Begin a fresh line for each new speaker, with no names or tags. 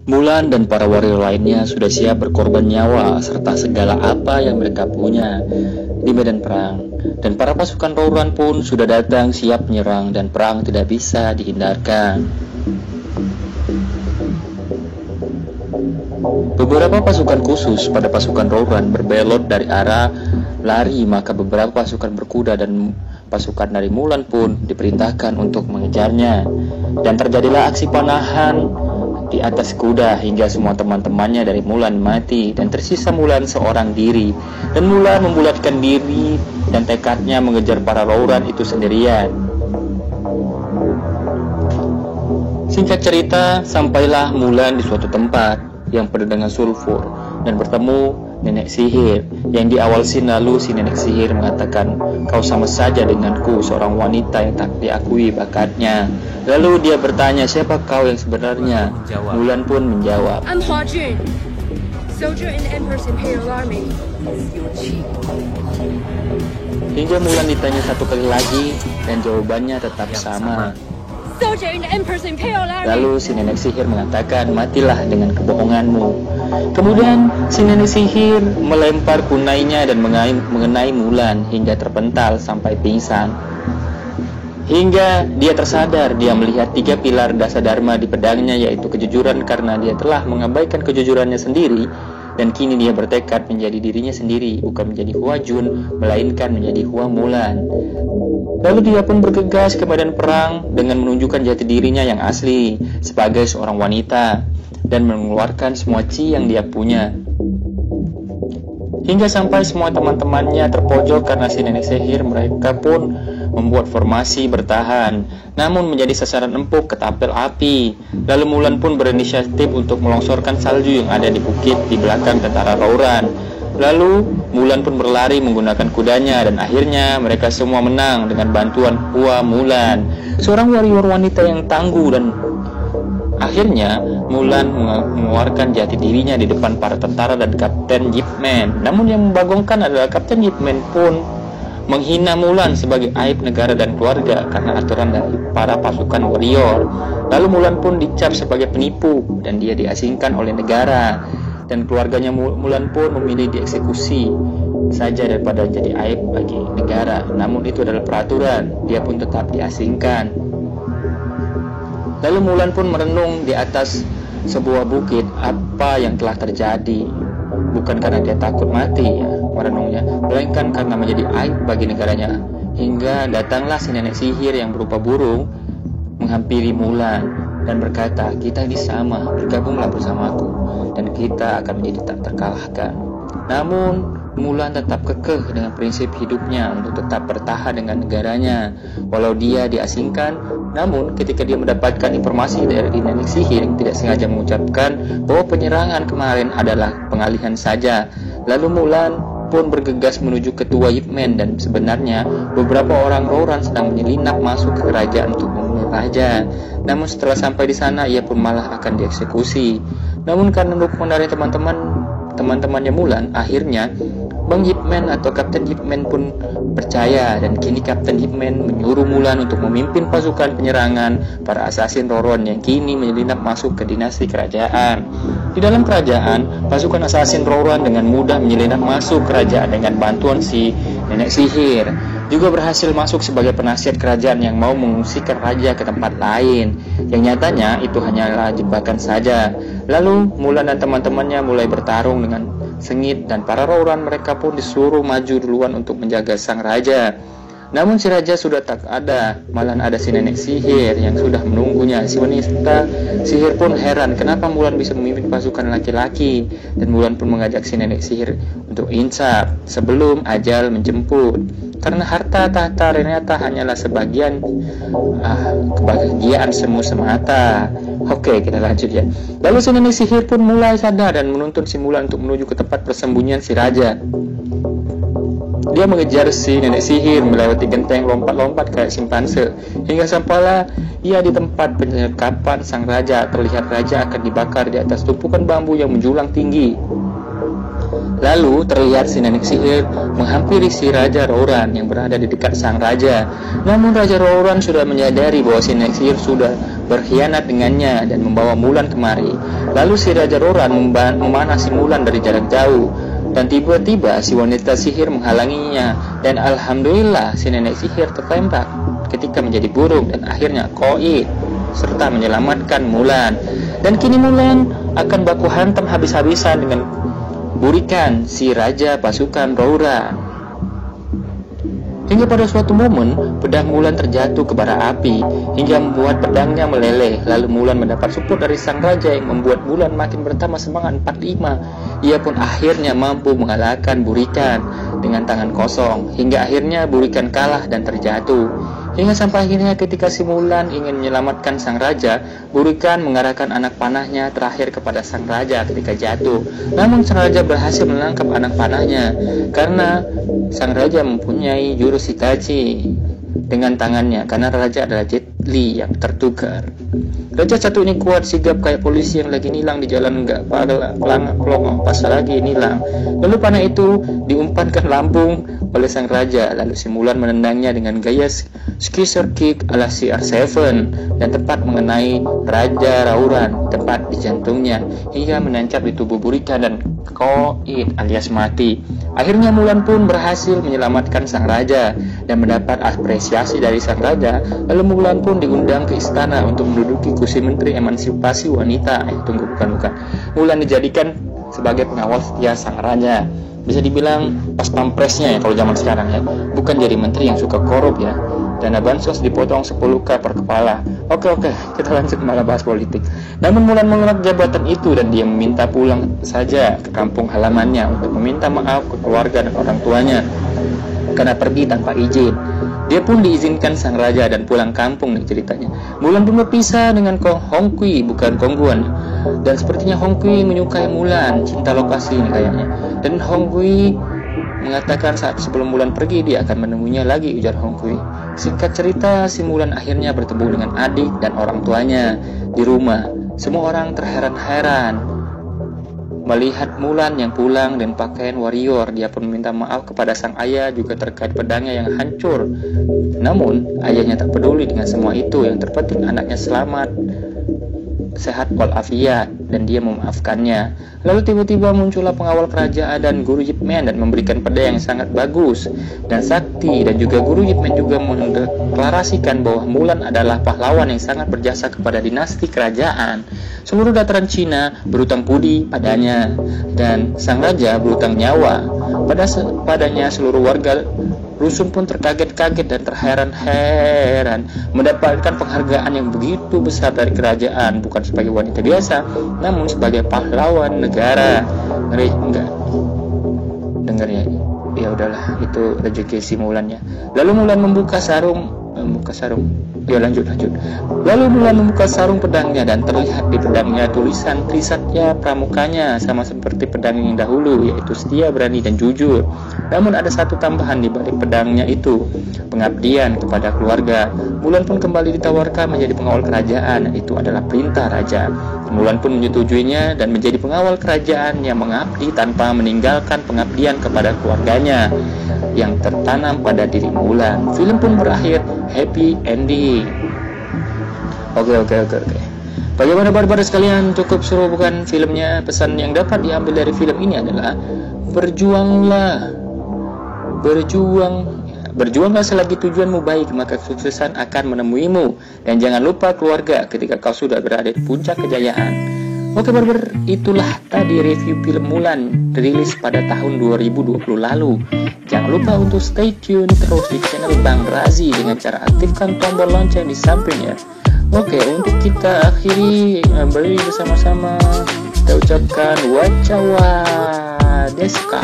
Mulan dan para warrior lainnya sudah siap berkorban nyawa serta segala apa yang mereka punya di medan perang. Dan para pasukan Rouran pun sudah datang siap menyerang dan perang tidak bisa dihindarkan. Beberapa pasukan khusus pada pasukan Rouran berbelot dari arah lari, maka beberapa pasukan berkuda dan pasukan dari Mulan pun diperintahkan untuk mengejarnya. Dan terjadilah aksi panahan di atas kuda hingga semua teman-temannya dari Mulan mati dan tersisa Mulan seorang diri. Dan Mulan membulatkan diri dan tekadnya mengejar para Rouran itu sendirian. Singkat cerita, sampailah Mulan di suatu tempat yang penuh dengan sulfur dan bertemu nenek sihir yang di awal scene. Lalu si nenek sihir mengatakan, "Kau sama saja denganku, seorang wanita yang tak diakui bakatnya." Lalu dia bertanya, "Siapa kau yang sebenarnya?" Mulan pun menjawab,
"I'm Hua Jun, soldier in the Emperor's Imperial Army."
Hingga Mulan ditanya satu kali lagi dan jawabannya tetap sama.
"Soldier in the Emperor's Imperial Army."
Lalu si nenek sihir mengatakan, "Matilah dengan kebohonganmu." Kemudian si nenek sihir melempar kunainya dan mengenai Mulan hingga terpental sampai pingsan. Hingga dia tersadar, dia melihat 3 pilar dasa dharma di pedangnya, yaitu kejujuran, karena dia telah mengabaikan kejujurannya sendiri. Dan kini dia bertekad menjadi dirinya sendiri, bukan menjadi Hua Jun, melainkan menjadi Hua Mulan. Lalu dia pun bergegas ke medan perang dengan menunjukkan jati dirinya yang asli sebagai seorang wanita dan mengeluarkan semua chi yang dia punya. Hingga sampai semua teman-temannya terpojok karena si nenek sihir, mereka pun membuat formasi bertahan, namun menjadi sasaran empuk ketapel api. Lalu Mulan pun berinisiatif untuk melongsorkan salju yang ada di bukit di belakang tentara Rouran. Lalu Mulan pun berlari menggunakan kudanya dan akhirnya mereka semua menang dengan bantuan Hua Mulan, seorang warrior wanita yang tangguh. Dan akhirnya Mulan mengeluarkan jati dirinya di depan para tentara dan Kapten Yip Man. Namun yang membagongkan adalah Kapten Yip Man pun menghina Mulan sebagai aib negara dan keluarga karena aturan dari para pasukan warrior. Lalu Mulan pun dicap sebagai penipu dan dia diasingkan oleh negara, dan keluarganya Mulan pun memilih dieksekusi saja daripada jadi aib bagi negara. Namun itu adalah peraturan, dia pun tetap diasingkan. Lalu Mulan pun merenung di atas sebuah bukit apa yang telah terjadi. Bukan karena dia takut mati ya merenungnya, melainkan karena menjadi aib bagi negaranya. Hingga datanglah si nenek sihir yang berupa burung menghampiri Mulan dan berkata, "Kita ini sama, bergabunglah bersamaku dan kita akan menjadi tak terkalahkan." Namun Mulan tetap kekeh dengan prinsip hidupnya untuk tetap bertahan dengan negaranya. Walau dia diasingkan, namun ketika dia mendapatkan informasi dari nenek sihir yang tidak sengaja mengucapkan bahwa penyerangan kemarin adalah pengalihan saja, lalu Mulan pun bergegas menuju ketua Yip Man. Dan sebenarnya beberapa orang Rouran sedang menyelinap masuk ke kerajaan untuk membunuh raja. Namun setelah sampai di sana ia pun malah akan dieksekusi. Namun karena dukungan dari teman-temannya Mulan, akhirnya Bang Yip Man atau Kapten Yip Man pun percaya, dan kini Kapten Yip Man menyuruh Mulan untuk memimpin pasukan penyerangan para asasin Rouran yang kini menyelinap masuk ke dinasti kerajaan. Di dalam kerajaan, pasukan asasin Rouran dengan mudah menyelinap masuk kerajaan dengan bantuan si nenek sihir. Juga berhasil masuk sebagai penasihat kerajaan yang mau mengungsikan raja ke tempat lain, yang nyatanya itu hanyalah jebakan saja. Lalu Mulan dan teman-temannya mulai bertarung dengan sengit, dan para Rouran mereka pun disuruh maju duluan untuk menjaga sang raja. Namun si raja sudah tak ada, malah ada si nenek sihir yang sudah menunggunya. Si wanita sihir pun heran kenapa Mulan bisa memimpin pasukan laki-laki, dan Mulan pun mengajak si nenek sihir untuk insaf sebelum ajal menjemput. Karena harta tahta ternyata hanyalah sebagian kebahagiaan semu semata. Oke, kita lanjut ya. Lalu si nenek sihir pun mulai sadar dan menuntun si Mulan untuk menuju ke tempat persembunyian si raja. Dia mengejar si nenek sihir melewati genteng, lompat-lompat kayak simpanse, hingga sampailah ia di tempat penyekapan sang raja. Terlihat raja akan dibakar di atas tumpukan bambu yang menjulang tinggi. Lalu terlihat si nenek sihir menghampiri si Raja Rouran yang berada di dekat sang raja. Namun Raja Rouran sudah menyadari bahwa si nenek sihir sudah berkhianat dengannya dan membawa Mulan kemari. Lalu si Raja Rouran memanah si Mulan dari jarak jauh. Dan tiba-tiba si wanita sihir menghalanginya. Dan alhamdulillah si nenek sihir tertembak ketika menjadi burung dan akhirnya koid serta menyelamatkan Mulan. Dan kini Mulan akan baku hantam habis-habisan dengan burikan si raja pasukan Rouran. Hingga pada suatu momen pedang Mulan terjatuh ke bara api hingga membuat pedangnya meleleh. Lalu Mulan mendapat support dari sang raja yang membuat Mulan makin bertambah semangat 45. Ia pun akhirnya mampu mengalahkan burikan dengan tangan kosong hingga akhirnya burikan kalah dan terjatuh. Hingga sampai akhirnya ketika si Mulan ingin menyelamatkan sang raja, burikan mengarahkan anak panahnya terakhir kepada sang raja ketika jatuh. Namun sang raja berhasil menangkap anak panahnya karena sang raja mempunyai jurus Itachi dengan tangannya, karena raja adalah Jet Li yang tertukar. Raja satu ini kuat, sigap kayak polisi yang lagi nilang di jalan, enggak pelongo pas lagi nilang. Lalu panah itu diumpankan lambung oleh sang raja. Lalu si Mulan menendangnya dengan gaya skisser kick ala CR7 dan tepat mengenai Raja Rouran tepat di jantungnya hingga menancap di tubuh burikan dan koid alias mati. Akhirnya Mulan pun berhasil menyelamatkan sang raja dan mendapat apresiasi dari sang raja. Lalu Mulan pun diundang ke istana untuk menduduki kursi menteri emansipasi wanita. Bukan. Mulan dijadikan sebagai pengawal setia sang raja. Bisa dibilang pas pampresnya ya kalau zaman sekarang ya. Bukan jadi menteri yang suka korup ya. Dana bansos dipotong 10k per kepala. Oke, kita lanjut malah bahas politik. Namun Mulan menolak jabatan itu dan dia meminta pulang saja ke kampung halamannya untuk meminta maaf ke keluarga dan orang tuanya karena pergi tanpa izin. Dia pun diizinkan sang raja dan pulang kampung nih ceritanya. Mulan pun berpisah dengan Hong Kui, bukan Kongguan. Dan sepertinya Hong Kui menyukai Mulan, cinta lokasi ini kayaknya. Dan Hong Kui mengatakan saat sebelum Mulan pergi dia akan menemuinya lagi, ujar Hong Kui. Singkat cerita, si Mulan akhirnya bertemu dengan adik dan orang tuanya di rumah. Semua orang terheran-heran melihat Mulan yang pulang dan pakaian warrior. Dia pun meminta maaf kepada sang ayah juga terkait pedangnya yang hancur. Namun ayahnya tak peduli dengan semua itu. Yang terpenting anaknya selamat, sehat walafiat, dan dia memaafkannya. Lalu tiba-tiba muncullah pengawal kerajaan dan Guru Yip Man dan memberikan pedang yang sangat bagus dan sakti. Dan juga Guru Yip Man juga mendeklarasikan bahwa Mulan adalah pahlawan yang sangat berjasa kepada dinasti kerajaan. Seluruh dataran Cina berutang budi padanya dan sang raja berutang nyawa padanya. Seluruh warga rusun pun terkaget-kaget dan terheran-heran mendapatkan penghargaan yang begitu besar dari kerajaan, bukan sebagai wanita biasa namun sebagai pahlawan negara. Ngeri enggak dengar ya udahlah, itu rezeki si Mulan ya. Lalu Mulan membuka sarung. Lalu Mulan membuka sarung pedangnya dan terlihat di pedangnya tulisan trisatya pramukanya sama seperti pedang yang dahulu, yaitu setia, berani, dan jujur. Namun ada satu tambahan di balik pedangnya itu, pengabdian kepada keluarga. Mulan pun kembali ditawarkan menjadi pengawal kerajaan, itu adalah perintah raja. Mulan pun menyetujuinya dan menjadi pengawal kerajaan yang mengabdi tanpa meninggalkan pengabdian kepada keluarganya yang tertanam pada diri Mulan. Film pun berakhir happy ending. Oke. Bagaimana barbar sekalian? Cukup seru bukan filmnya? Pesan yang dapat diambil dari film ini adalah berjuanglah selagi tujuanmu baik, maka kesuksesan akan menemuimu. Dan jangan lupa keluarga ketika kau sudah berada di puncak kejayaan. Oke barbar, itulah tadi review film Mulan rilis pada tahun 2020 lalu. Jangan lupa untuk stay tune terus di channel Bang Razi dengan cara aktifkan tombol lonceng di sampingnya. Oke, untuk kita akhiri beri bersama-sama, kita ucapkan wacawa deska.